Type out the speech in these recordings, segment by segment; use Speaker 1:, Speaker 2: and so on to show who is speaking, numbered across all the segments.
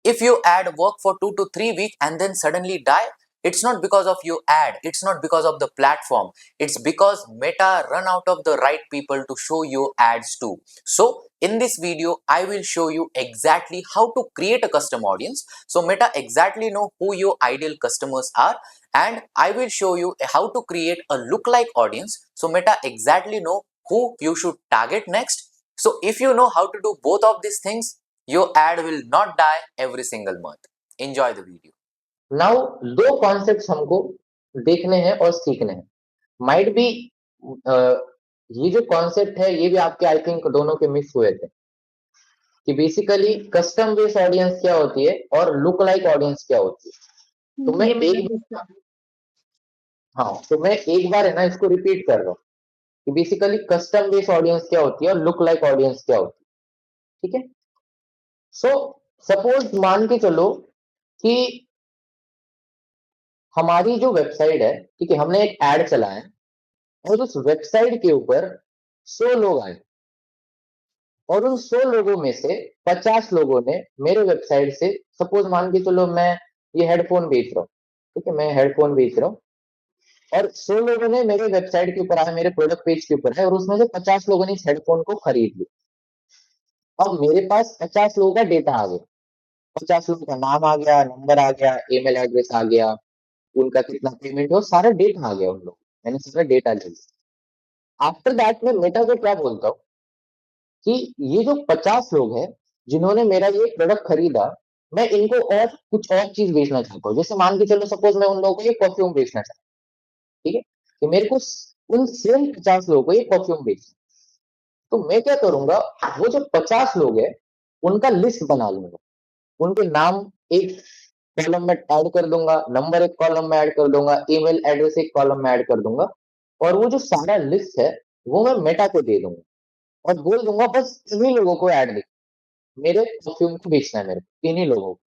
Speaker 1: If you ad work for 2 to 3 weeks and then suddenly die, it's not because of your ad, it's not because of the platform, it's because Meta run out of the right people to show you ads to. So in this video, I will show you exactly how to create a custom audience. So Meta exactly know who your ideal customers are, and I will show you how to create a lookalike audience. So Meta exactly know who you should target next. So if you know how to do both of these things, your ad will not die every single month. Enjoy the video.
Speaker 2: Now दो concepts हमको देखने हैं और सीखने हैं. Might be ये जो concept है ये भी आपके आई थिंक दोनों के मिक्स हुए थे कि बेसिकली कस्टम बेस्ड ऑडियंस क्या होती है और लुक लाइक ऑडियंस क्या होती है. तो मैं एक बार है ना इसको रिपीट कर रहा हूँ कि बेसिकली कस्टम बेस्ड ऑडियंस क्या होती है और लुक लाइक ऑडियंस क्या होती है. ठीक है. सो सपोज मान के चलो कि हमारी जो वेबसाइट है, ठीक है, हमने एक एड चलाया और उस वेबसाइट के ऊपर 100 लोग आए और उन 100 लोगों में से 50 लोगों ने मेरे वेबसाइट से, सपोज मान के चलो मैं ये हेडफोन बेच रहा हूँ, ठीक है, मैं हेडफोन बेच रहा हूँ और 100 लोगों ने मेरे वेबसाइट के ऊपर आए, मेरे प्रोडक्ट पेज के ऊपर है और उसमें से 50 लोगों ने इस हेडफोन को खरीद लिया. अब मेरे पास 50 लोगों का डेटा आ गया, 50 लोगों का नाम आ गया, नंबर आ गया, ईमेल एड्रेस आ गया, उनका कितना पेमेंट हो, सारा डेटा आ गया. उन लोग मैंने सारा डेटा ले लिया. आफ्टर दैट मैं मेटा को क्या बोलता हूँ कि ये जो 50 लोग हैं जिन्होंने मेरा ये प्रोडक्ट खरीदा, मैं इनको और कुछ और चीज बेचना चाहता हूँ. जैसे मान के चलो सपोज मैं उन लोगों को ये परफ्यूम बेचना चाहता हूँ, ठीक है, कि मेरे को उन सेम 50 लोगों को ये परफ्यूम बेचना. तो मैं क्या करूंगा, वो जो 50 लोग हैं उनका लिस्ट बना लूंगा, उनके नाम एक कॉलम में ऐड कर दूंगा, नंबर एक कॉलम में ऐड कर दूंगा, ईमेल एड्रेस एक कॉलम में ऐड कर दूंगा और वो जो सारा लिस्ट है वो मैं मेटा को दे दूंगा और बोल दूंगा बस इन्हीं लोगों को ऐड दे, मेरे परफ्यूम को बेचना है मेरे को, इन्हीं लोगों को.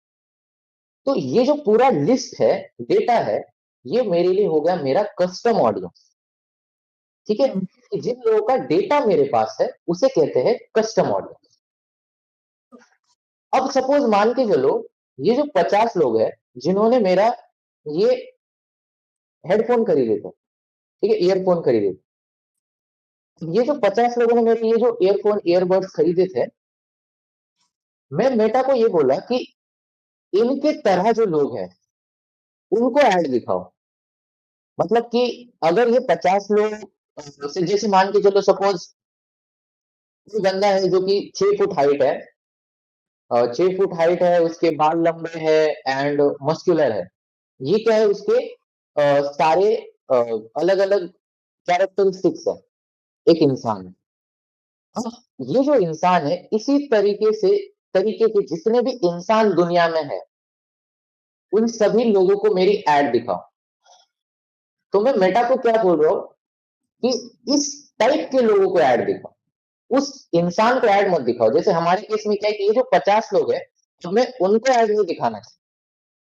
Speaker 2: तो ये जो पूरा लिस्ट है, डेटा है, ये मेरे लिए हो गया मेरा कस्टम ऑडियंस. ठीक है. कि जिन लोगों का डेटा मेरे पास है उसे कहते हैं कस्टम ऑडियंस. अब सपोज मान के चलो ये जो 50 लोग हैं जिन्होंने मेरा ये हेडफोन खरीदे थे, ठीक है, ईयरफोन खरीदे थे, ये जो 50 लोगों ने मेरे ये जो ईयरफोन ईयरबड्स खरीदे थे, मैं मेटा को ये बोला कि इनके तरह जो लोग हैं उनको ऐड दिखाओ. मतलब कि अगर ये 50 लोग जैसे मान के चलो सपोज कोई बंदा है जो कि 6 फुट हाइट है, 6 फुट हाइट है, उसके बाल लंबे हैं एंड मस्कुलर है. ये क्या है, उसके सारे अलग अलग कैरेक्टरिस्टिक्स है एक इंसान में. हाँ, ये जो इंसान है इसी तरीके के जितने भी इंसान दुनिया में है उन सभी लोगों को मेरी ऐड दिखाओ. तो मैं मेटा को क्या बोल रहा हूँ कि इस टाइप के लोगों को ऐड दिखाओ, उस इंसान को ऐड मत दिखाओ. जैसे हमारे केस में क्या है कि ये जो 50 लोग हैं तो मैं उनको ऐड नहीं दिखाना चाहता,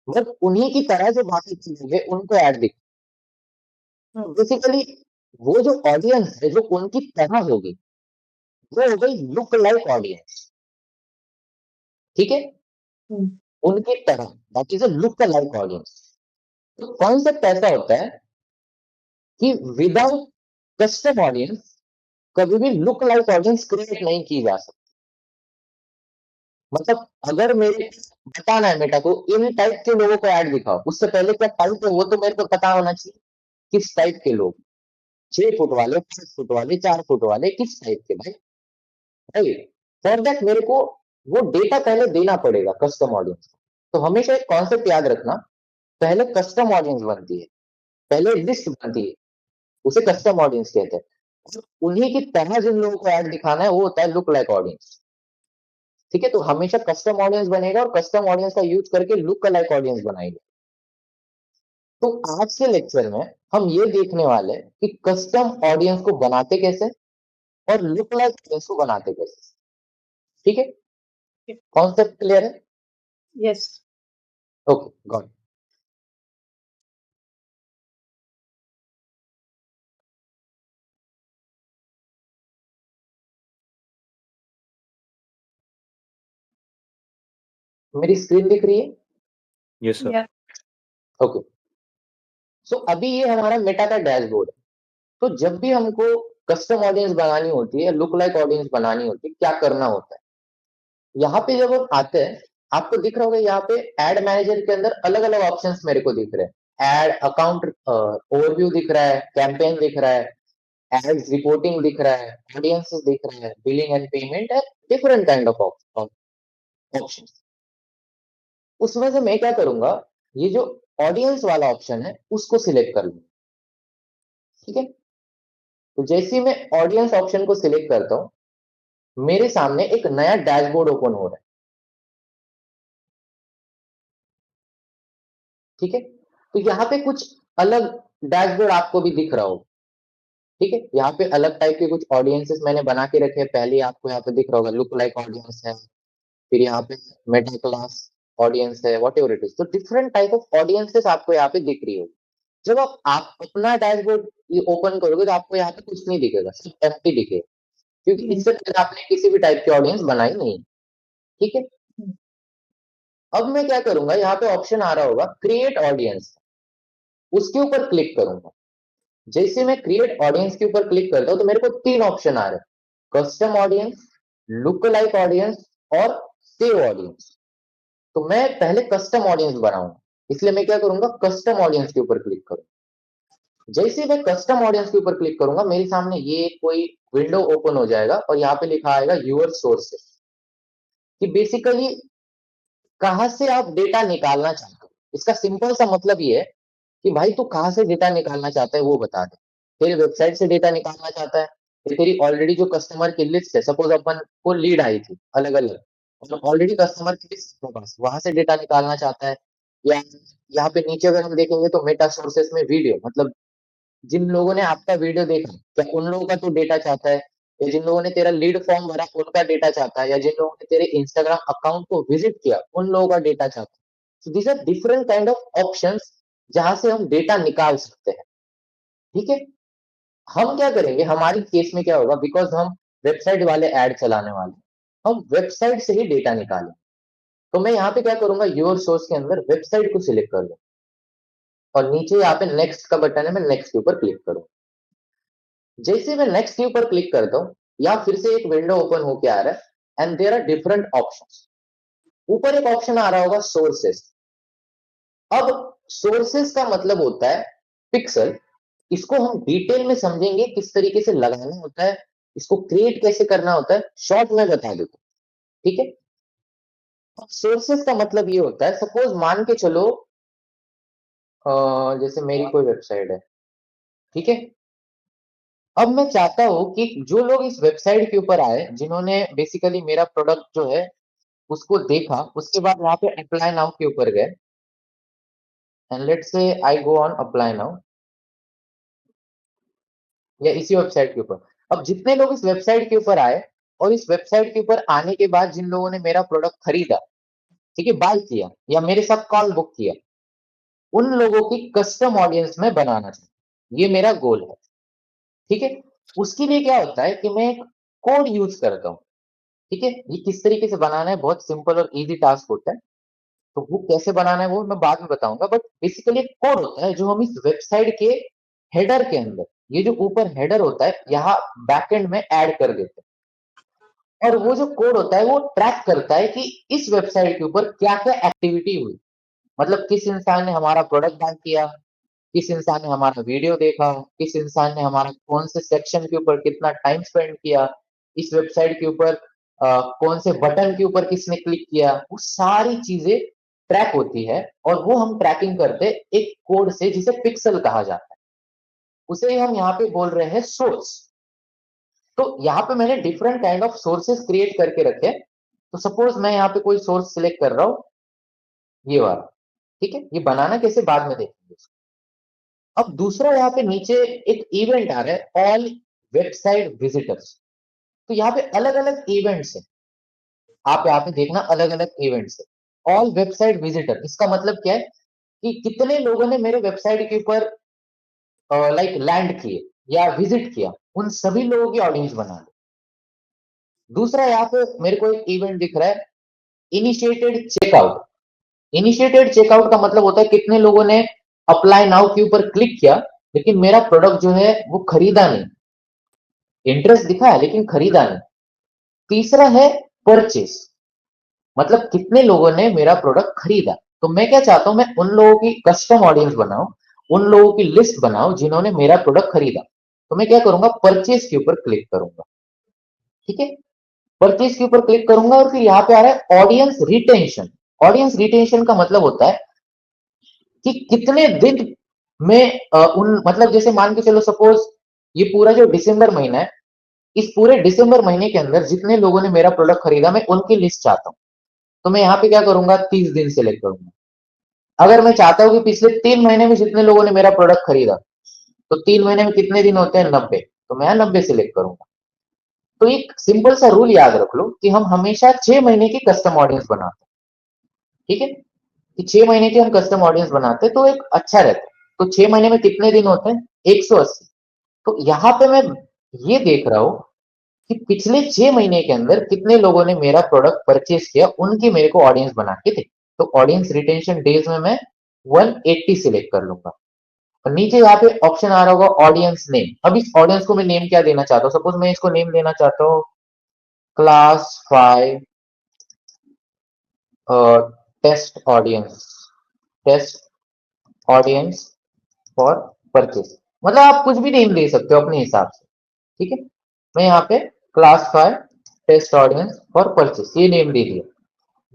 Speaker 2: मतलब उन्हीं की तरह जो बाकी के लोग हैं उनको ऐड दिखा. बेसिकली वो जो ऑडियंस है जो उनकी तरह होगी वो हो गई लुक लाइक ऑडियंस. ठीक है. उनकी तरह, that is a look like audience. तो कॉन्सेप्ट ऐसा होता है कि विदाउट कस्टम ऑडियंस कभी भी लुक लाइक ऑडियंस क्रिएट नहीं की जा सकती. मतलब अगर मेरे बताना है मेटा को इन टाइप के लोगों को ऐड दिखाओ, उससे पहले क्या टाइप है वो तो मेरे को पता होना चाहिए. किस टाइप के लोग, 6 फुट वाले, 5 फुट वाले, 4 फुट वाले, किस टाइप के भाई. राइट. फॉर दैट मेरे को वो डेटा पहले देना पड़ेगा कस्टम ऑडियंस को. तो हमेशा एक कॉन्सेप्ट याद रखना, पहले कस्टम ऑडियंस बनती है, पहले लिस्ट बनती है, उसे कस्टम ऑडियंस कहते हैं. उन्हीं की तरह जिन लोगों को ऐड दिखाना है वो होता है लुक लाइक ऑडियंस. ठीक है. तो हमेशा कस्टम ऑडियंस बनेगा और कस्टम ऑडियंस का यूज करके लुक लाइक ऑडियंस बनाएंगे. तो आज के लेक्चर में हम ये देखने वाले हैं कि कस्टम ऑडियंस को बनाते कैसे और लुक लाइक ऑडियंस को बनाते कैसे. ठीक है. कॉन्सेप्ट क्लियर है?
Speaker 3: Yes.
Speaker 2: Okay, got. मेरी स्क्रीन दिख रही है?
Speaker 3: Yes sir.
Speaker 4: Yeah.
Speaker 2: ओके। सो अभी ये हमारा मेटा का डैशबोर्ड है। तो जब भी हमको कस्टम ऑडियंस बनानी होती है, लुक लाइक ऑडियंस बनानी होती है, क्या करना होता है? यहाँ पे जब हम आते हैं, आपको दिख रहा होगा यहाँ पे एड मैनेजर के अंदर अलग अलग ऑप्शंस मेरे को दिख रहे हैं। एड अकाउंट ओवरव्यू दिख रहा है, कैंपेन दिख रहा है, एड्स रिपोर्टिंग दिख रहा है, ऑडियंसेस दिख रहा है, बिलिंग एंड पेमेंट है, डिफरेंट काइंड ऑफ ऑप्शन। उसमें से मैं क्या करूंगा, ये जो ऑडियंस वाला ऑप्शन है उसको सिलेक्ट कर लूंगा। ठीक है, तो जैसे ही मैं ऑडियंस ऑप्शन को सिलेक्ट करता हूं, मेरे सामने एक नया डैशबोर्ड ओपन हो रहा है। ठीक है, तो यहाँ पे कुछ अलग डैशबोर्ड आपको भी दिख रहा होगा। ठीक है, यहाँ पे अलग टाइप के कुछ ऑडियंसेस मैंने बना के रखे हैं। पहले आपको यहाँ पे दिख रहा होगा लुक लाइक ऑडियंस है, फिर यहाँ पे मेटा क्लास ऑडियंस है, वॉट एवर इट इज। तो डिफरेंट टाइप ऑफ ऑडियंसेस आपको यहाँ पे दिख रही होगी। जब आप अपना डैशबोर्ड ओपन करोगे तो आपको यहाँ पे कुछ नहीं दिखेगा, सिर्फ एम्प्टी दिखेगा, क्योंकि इससे पहले आपने किसी भी टाइप की ऑडियंस बनाई नहीं। ठीक है, अब मैं क्या करूंगा, यहाँ पे ऑप्शन आ रहा होगा क्रिएट ऑडियंस, उसके ऊपर क्लिक करूंगा। जैसे मैं क्रिएट ऑडियंस के ऊपर क्लिक करता हूं तो मेरे को 3 ऑप्शन आ रहे हैं, custom audience, look like audience और सेव ऑडियंस। तो मैं पहले कस्टम ऑडियंस बनाऊंगा, इसलिए मैं क्या करूंगा, कस्टम ऑडियंस के ऊपर क्लिक करूंगा। जैसे मैं कस्टम ऑडियंस के ऊपर क्लिक करूंगा, मेरे सामने ये कोई विंडो ओपन हो जाएगा और यहाँ पे लिखा आएगा यूर सोर्सेस, कि बेसिकली कहां से आप डेटा निकालना चाहते हो। इसका सिंपल सा मतलब ये है कि भाई तू कहां से डेटा निकालना चाहता है वो बता दे। तेरी वेबसाइट से डेटा निकालना चाहता है, या तेरी ऑलरेडी जो कस्टमर की लिस्ट है, सपोज अपन को लीड आई थी अलग अलग, और ऑलरेडी कस्टमर की लिस्ट है पास, वहां से डेटा निकालना चाहता है। या यहाँ पे नीचे अगर हम देखेंगे तो मेटा सोर्सेस में वीडियो, मतलब जिन लोगों ने आपका वीडियो देखा, क्या उन लोगों का तू डेटा चाहता है, या जिन लोगों ने तेरा लीड फॉर्म भरा उनका डेटा चाहता है, या जिन लोगों ने तेरे इंस्टाग्राम अकाउंट को विजिट किया उन लोगों का डेटा चाहता है। So these are different kind of options जहां से हम डेटा निकाल सकते हैं। ठीक है, हम क्या करेंगे, हमारी केस में क्या होगा, बिकॉज हम वेबसाइट वाले ऐड चलाने वाले हैं, हम वेबसाइट से ही डेटा निकालें। तो मैं यहाँ पे क्या करूंगा, योर सोर्स के अंदर वेबसाइट को सिलेक्ट कर लूँ, और नीचे यहाँ पे नेक्स्ट का बटन है, मैं नेक्स्ट के ऊपर क्लिक करूँ। जैसे मैं नेक्स्ट के ऊपर क्लिक करता हूँ, या फिर से एक विंडो ओपन होके आ रहा है, and there are different options. ऊपर एक ऑप्शन आ रहा होगा सोर्सेस। अब सोर्सेस का मतलब होता है पिक्सल। इसको हम डिटेल में समझेंगे, किस तरीके से लगाना होता है, इसको क्रिएट कैसे करना होता है, शॉर्ट में बता देता हूं। ठीक है, सोर्सेस का मतलब ये होता है, सपोज मान के चलो जैसे मेरी कोई वेबसाइट है। ठीक है, अब मैं चाहता हूं कि जो लोग इस वेबसाइट के ऊपर आए, जिन्होंने बेसिकली मेरा प्रोडक्ट जो है उसको देखा, उसके बाद वहां पे अप्लाई नाउ के ऊपर गए, and let's say I go on apply now, या इसी वेबसाइट के ऊपर। अब जितने लोग इस वेबसाइट के ऊपर आए, और इस वेबसाइट के ऊपर आने के बाद जिन लोगों ने मेरा प्रोडक्ट खरीदा, ठीक है, बाय किया, या मेरे साथ कॉल बुक किया, उन लोगों की कस्टम ऑडियंस में बनाना चाहिए। ये मेरा गोल है। ठीक है, उसके लिए क्या होता है कि मैं एक कोड यूज करता हूँ। ठीक है, ये किस तरीके से बनाना है, बहुत सिंपल और इजी टास्क होता है। तो वो कैसे बनाना है वो मैं बाद में बताऊंगा, बट बेसिकली एक कोड होता है जो हम इस वेबसाइट के हेडर के अंदर, ये जो ऊपर हेडर होता है यहाँ बैकएंड में ऐड कर देते हैं। और वो जो कोड होता है वो ट्रैक करता है कि इस वेबसाइट के ऊपर क्या क्या एक्टिविटी हुई, मतलब किस इंसान ने हमारा प्रोडक्ट बाय किया, किस इंसान ने हमारा वीडियो देखा, किस इंसान ने हमारा कौन से सेक्शन के ऊपर कितना टाइम स्पेंड किया, इस वेबसाइट के ऊपर कौन से बटन के ऊपर किसने क्लिक किया, वो सारी चीजें ट्रैक होती है। और वो हम ट्रैकिंग करते एक कोड से जिसे पिक्सल कहा जाता है, उसे हम यहाँ पे बोल रहे हैं सोर्स। तो यहाँ पे मैंने different kind of sources create करके रखे। तो सपोज मैं यहाँ पे कोई सोर्स सिलेक्ट कर रहा हूँ, ये वाला। ठीक है, ये बनाना कैसे बाद में देखेंगे। अब दूसरा यहाँ पे नीचे एक इवेंट आ रहा है, ऑल वेबसाइट विजिटर्स। तो यहाँ पे अलग अलग इवेंट्स है, आप यहाँ पे देखना अलग अलग इवेंट्स है। ऑल वेबसाइट विजिटर, इसका मतलब क्या है कि कितने लोगों ने मेरे वेबसाइट के ऊपर लाइक लैंड किए या विजिट किया, उन सभी लोगों की ऑडियंस बना लो। दूसरा यहाँ पे मेरे को एक इवेंट दिख रहा है, इनिशिएटेड चेकआउट। इनिशिएटेड चेकआउट का मतलब होता है कितने लोगों ने अप्लाई नाउ के ऊपर क्लिक किया लेकिन मेरा प्रोडक्ट जो है वो खरीदा नहीं, इंटरेस्ट दिखा है लेकिन खरीदा नहीं। तीसरा है परचेस, मतलब कितने लोगों ने मेरा प्रोडक्ट खरीदा। तो मैं क्या चाहता हूं, मैं उन लोगों की कस्टम ऑडियंस बनाऊं, उन लोगों की लिस्ट बनाऊं जिन्होंने मेरा प्रोडक्ट खरीदा। तो मैं क्या करूंगा, परचेस के ऊपर क्लिक करूंगा। ठीक है, परचेस के ऊपर क्लिक करूंगा और फिर यहाँ पे आ रहा है ऑडियंस रिटेंशन। ऑडियंस रिटेंशन का मतलब होता है कि कितने दिन में उन, मतलब जैसे मान के चलो सपोज ये पूरा जो दिसंबर महीना है, इस पूरे दिसंबर महीने के अंदर जितने लोगों ने मेरा प्रोडक्ट खरीदा मैं उनकी लिस्ट चाहता हूं। तो मैं यहाँ पे क्या करूंगा, 30 दिन सेलेक्ट करूंगा। अगर मैं चाहता हूं कि पिछले 3 महीने में जितने लोगों ने मेरा प्रोडक्ट खरीदा, तो 3 महीने में कितने दिन होते हैं, 90। तो मैं 90 सेलेक्ट करूंगा। तो एक सिंपल सा रूल याद रख लो कि हम हमेशा 6 महीने की कस्टम ऑडियंस बनाते हैं। ठीक है, कि 6 महीने की हम कस्टम ऑडियंस बनाते हैं तो एक अच्छा रहता है। तो 6 महीने में कितने दिन होते हैं, 180। तो यहाँ पे मैं ये देख रहा हूं कि पिछले 6 महीने के अंदर कितने लोगों ने मेरा प्रोडक्ट परचेज किया, उनकी मेरे को ऑडियंस बना के दे। तो ऑडियंस रिटेंशन डेज में मैं 180 सिलेक्ट कर लूंगा। और नीचे यहाँ पे ऑप्शन आ रहा होगा ऑडियंस नेम। अब इस ऑडियंस को मैं नेम क्या देना चाहता हूँ, सपोज मैं इसको नेम देना चाहता हूँ class 5 test audience, test audience for purchase. मतलब आप कुछ भी नेम दे सकते हो अपने हिसाब से। ठीक है, मैं यहाँ पे class 5 test audience for purchase ये नेम दे दिया।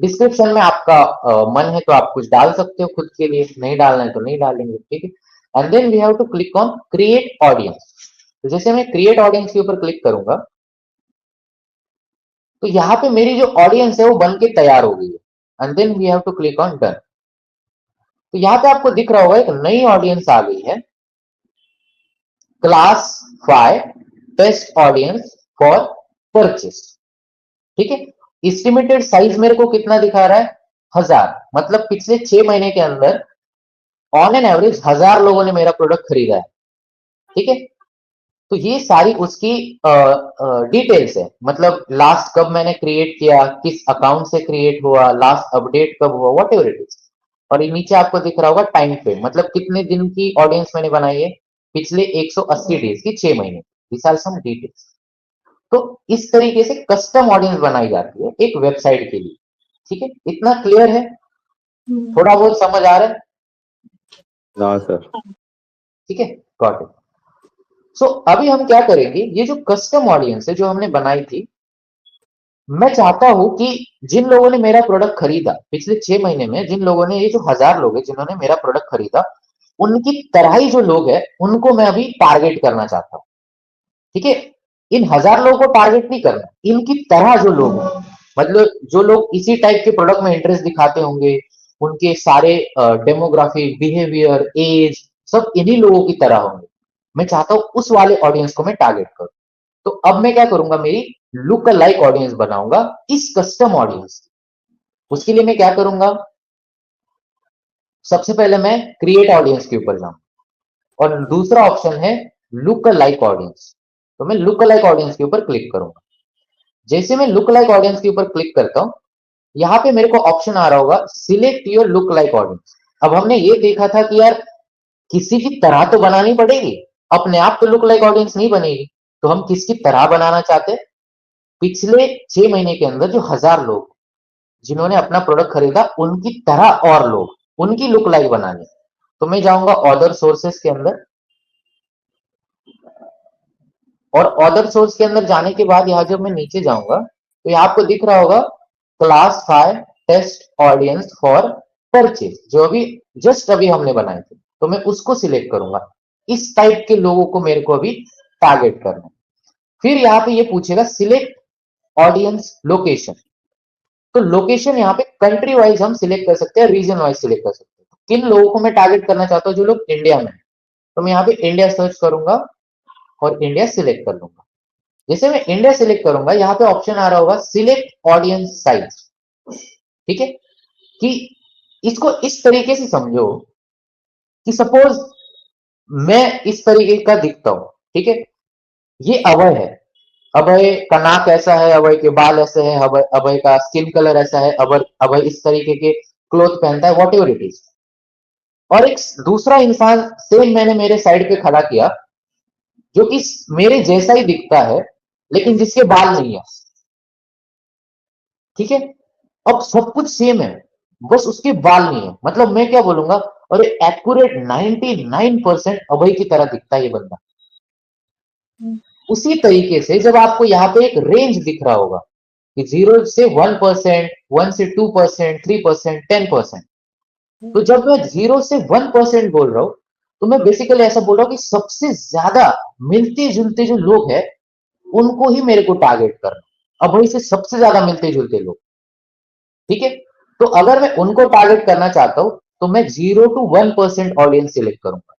Speaker 2: डिस्क्रिप्शन में आपका मन है तो आप कुछ डाल सकते हो खुद के लिए, नहीं डालना है तो नहीं डालेंगे। ठीक है, and then we have to click on create audience. तो जैसे मैं क्रिएट ऑडियंस के ऊपर क्लिक करूंगा तो यहाँ पे मेरी जो ऑडियंस है वो बन के तैयार हो गई है। And then we have to click on done. तो यहाँ पे आपको दिख रहा होगा एक नई ऑडियंस आ गई है, class 5 test audience for purchase. ठीक है, एस्टिमेटेड साइज मेरे को कितना दिखा रहा है, 1000। मतलब पिछले 6 महीने के अंदर ऑन एन एवरेज 1000 लोगों ने मेरा प्रोडक्ट खरीदा है। ठीक है, तो ये सारी उसकी डिटेल्स है, मतलब लास्ट कब मैंने क्रिएट किया, किस अकाउंट से क्रिएट हुआ, लास्ट अपडेट कब हुआ, वॉट एवर इट इज। और ये नीचे आपको दिख रहा होगा टाइम फ्रेम, मतलब कितने दिन की ऑडियंस मैंने बनाई है, पिछले 180 डेज की, 6 महीने। This are some details. तो इस तरीके से कस्टम ऑडियंस बनाई जाती है एक वेबसाइट के लिए। ठीक है, इतना क्लियर है, थोड़ा बहुत समझ आ रहा है?
Speaker 3: हाँ सर।
Speaker 2: ठीक है, गॉट इट। सो अभी हम क्या करेंगे, ये जो कस्टम ऑडियंस है जो हमने बनाई थी, मैं चाहता हूं कि जिन लोगों ने मेरा प्रोडक्ट खरीदा पिछले 6 महीने में, जिन लोगों ने, ये जो 1000 लोग हैं जिन्होंने मेरा प्रोडक्ट खरीदा, उनकी तरह ही जो लोग हैं उनको मैं अभी टारगेट करना चाहता हूं। ठीक है, इन 1000 लोगों को टारगेट नहीं करना, इनकी तरह जो लोग हैं, मतलब जो लोग इसी टाइप के प्रोडक्ट में इंटरेस्ट दिखाते होंगे, उनके सारे डेमोग्राफिक, बिहेवियर, एज सब इन्हीं लोगों की तरह होंगे। मैं चाहता हूं उस वाले ऑडियंस को मैं टारगेट करूं। तो अब मैं क्या करूंगा, मेरी लुक लाइक ऑडियंस बनाऊंगा इस कस्टम ऑडियंस। उसके लिए मैं क्या करूंगा, सबसे पहले मैं क्रिएट ऑडियंस के ऊपर जाऊंगा और दूसरा ऑप्शन है लुक लाइक ऑडियंस। तो मैं लुक लाइक ऑडियंस के ऊपर क्लिक करूंगा। जैसे मैं लुक लाइक ऑडियंस के ऊपर क्लिक करता हूं, यहाँ पे मेरे को ऑप्शन आ रहा होगा select your look like audience. अब हमने ये देखा था कि यार किसी की तरह तो बनानी पड़ेगी, अपने आप तो लुक लाइक ऑडियंस नहीं बनेगी। तो हम किसकी तरह बनाना चाहते हैं, पिछले 6 महीने के अंदर जो 1000 लोग जिन्होंने अपना प्रोडक्ट खरीदा उनकी तरह और लोग, उनकी लुक लाइक बनानी। तो मैं जाऊंगा अदर सोर्सेस के अंदर, और अदर सोर्स के अंदर जाने के बाद यहां जब मैं नीचे जाऊंगा तो यहाँ आपको दिख रहा होगा class 5 test audience for purchase, जो अभी जस्ट अभी हमने बनाए थे। तो मैं उसको सिलेक्ट करूंगा, इस टाइप के लोगों को मेरे को अभी टारगेट करना है। फिर यहाँ पे ये पूछेगा सिलेक्ट ऑडियंस लोकेशन। तो लोकेशन यहाँ पे कंट्री वाइज हम सिलेक्ट कर सकते हैं, रीजन वाइज सिलेक्ट कर सकते हैं। किन लोगों को मैं टारगेट करना चाहता हूँ, जो लोग इंडिया में है। तो मैं यहाँ पे इंडिया सर्च करूंगा और इंडिया सिलेक्ट कर लूंगा। जैसे मैं इंडिया सिलेक्ट करूंगा, यहाँ पे ऑप्शन आ रहा होगा सिलेक्ट ऑडियंस साइज। ठीक है, कि इसको इस तरीके से समझो कि सपोज मैं इस तरीके का दिखता हूं, ठीक है, ये अभय है, अभय का नाक ऐसा है, अभय के बाल ऐसे है, अभय अभय का स्किन कलर ऐसा है, अभय अभय इस तरीके के क्लोथ पहनता है, वॉट एवर इट इज। और एक दूसरा इंसान सेम मैंने मेरे साइड पे खड़ा किया, जो कि मेरे जैसा ही दिखता है लेकिन जिसके बाल नहीं है, ठीक है। अब सब कुछ सेम है, बस उसके बाल नहीं है। मतलब मैं क्या बोलूंगा, और एक्यूरेट 99% अभय की तरह दिखता है ये बंदा। उसी तरीके से जब आपको यहाँ पे एक रेंज दिख रहा होगा कि 0 से 1%, 1 से 2%, 3%, 10%, तो जब मैं 0 से 1% बोल रहा हूं, तो मैं बेसिकली ऐसा बोल रहा हूं कि सबसे ज्यादा मिलते जुलते जो लोग हैं उनको ही मेरे को टारगेट करना। अब वही से सबसे ज्यादा मिलते जुलते लोग, ठीक है। तो अगर मैं उनको टारगेट करना चाहता हूं तो मैं 0 to 1% ऑडियंस सिलेक्ट करूंगा।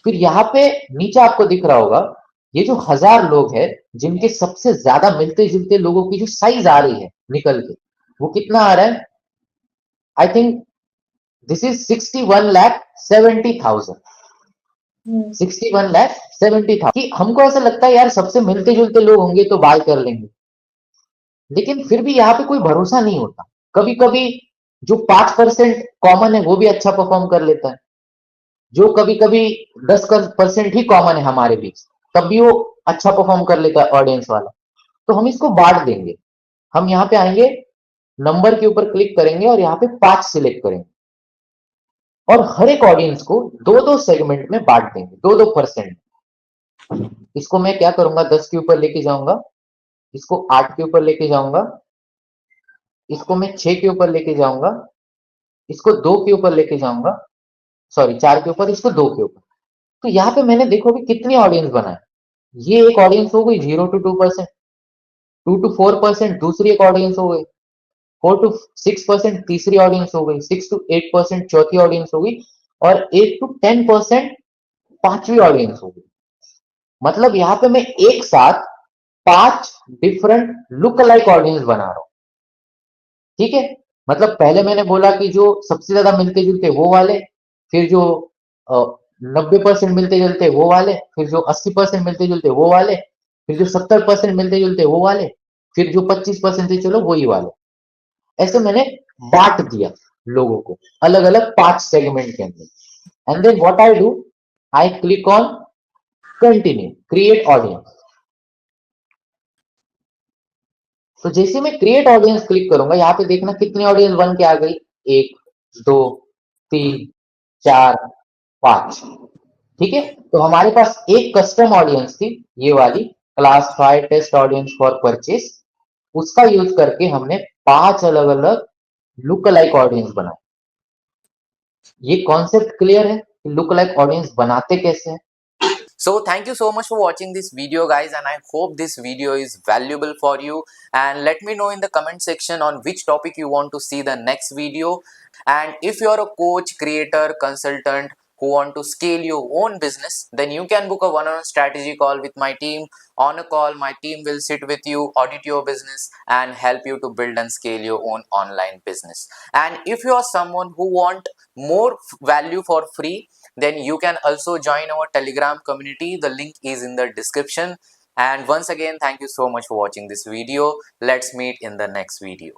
Speaker 2: फिर यहाँ पे नीचे आपको दिख रहा होगा, ये जो 1000 लोग हैं जिनके सबसे ज्यादा मिलते जुलते लोगों की जो साइज आ रही है निकल के, वो कितना आ रहा है? I think this is 61,70,000। 61,70,000 कि हमको ऐसा लगता है यार सबसे मिलते जुलते लोग होंगे तो बाय कर लेंगे, लेकिन फिर भी यहाँ पे कोई भरोसा नहीं होता। कभी कभी जो 5% कॉमन है वो भी अच्छा परफॉर्म कर लेता है, जो कभी कभी 10% ही कॉमन है हमारे बीच, तब भी वो अच्छा परफॉर्म कर लेता है ऑडियंस वाला। तो हम इसको बांट देंगे। हम यहाँ पे आएंगे, नंबर के ऊपर क्लिक करेंगे और यहाँ पे 5 सिलेक्ट करेंगे और हर एक ऑडियंस को दो दो सेगमेंट में बांट देंगे, 2-2%। इसको मैं क्या करूंगा, 10 के ऊपर लेके जाऊंगा, इसको 8 के ऊपर लेके जाऊंगा, इसको मैं 6 के ऊपर लेके जाऊंगा, इसको 2 के ऊपर लेके जाऊंगा, सॉरी 4 के ऊपर, इसको 2 के ऊपर। तो यहाँ पे मैंने देखो कि कितनी ऑडियंस बनाए। ये एक ऑडियंस हो गई 0 to 2%, 2 to 4% दूसरी एक ऑडियंस हो गई, 4 to 6% तीसरी ऑडियंस हो गई, 6 to 8% चौथी ऑडियंस हो गई, और 8 to 10% पांचवी ऑडियंस हो गई। मतलब यहाँ पे मैं एक साथ 5 डिफरेंट लुक अलाइक ऑडियंस बना रहा हूं, ठीक है। मतलब पहले मैंने बोला कि जो सबसे ज्यादा मिलते जुलते वो वाले, फिर जो 90% मिलते जुलते वो वाले, फिर जो 80% मिलते जुलते वो वाले, फिर जो 70% मिलते जुलते वो वाले, फिर जो 25% थे चलो वही वाले। ऐसे मैंने बांट दिया लोगों को अलग अलग 5 सेगमेंट के अंदर। And then what I do, I click on continue create audience. तो जैसे मैं क्रिएट ऑडियंस क्लिक करूंगा, यहाँ पे देखना कितनी ऑडियंस बन के आ गई, 1, 2, 3, 4, 5, ठीक है। तो हमारे पास एक कस्टम ऑडियंस थी, ये वाली class 5 test audience for purchase, उसका यूज करके हमने 5 अलग अलग लुक अलाइक ऑडियंस बनाए। ये कॉन्सेप्ट क्लियर है कि लुक अलाइक ऑडियंस बनाते कैसे हैं?
Speaker 1: So thank you so much for watching this video guys, and I hope this video is valuable for you, and let me know in the comment section on which topic you want to see the next video. And if you are a coach, creator, consultant who want to scale your own business, then you can book a one-on-one strategy call with my team. On a call, my team will sit with you, audit your business and help you to build and scale your own online business. And if you are someone who want more value for free, then you can also join our Telegram community. The link is in the description. And once again, thank you so much for watching this video. Let's meet in the next video.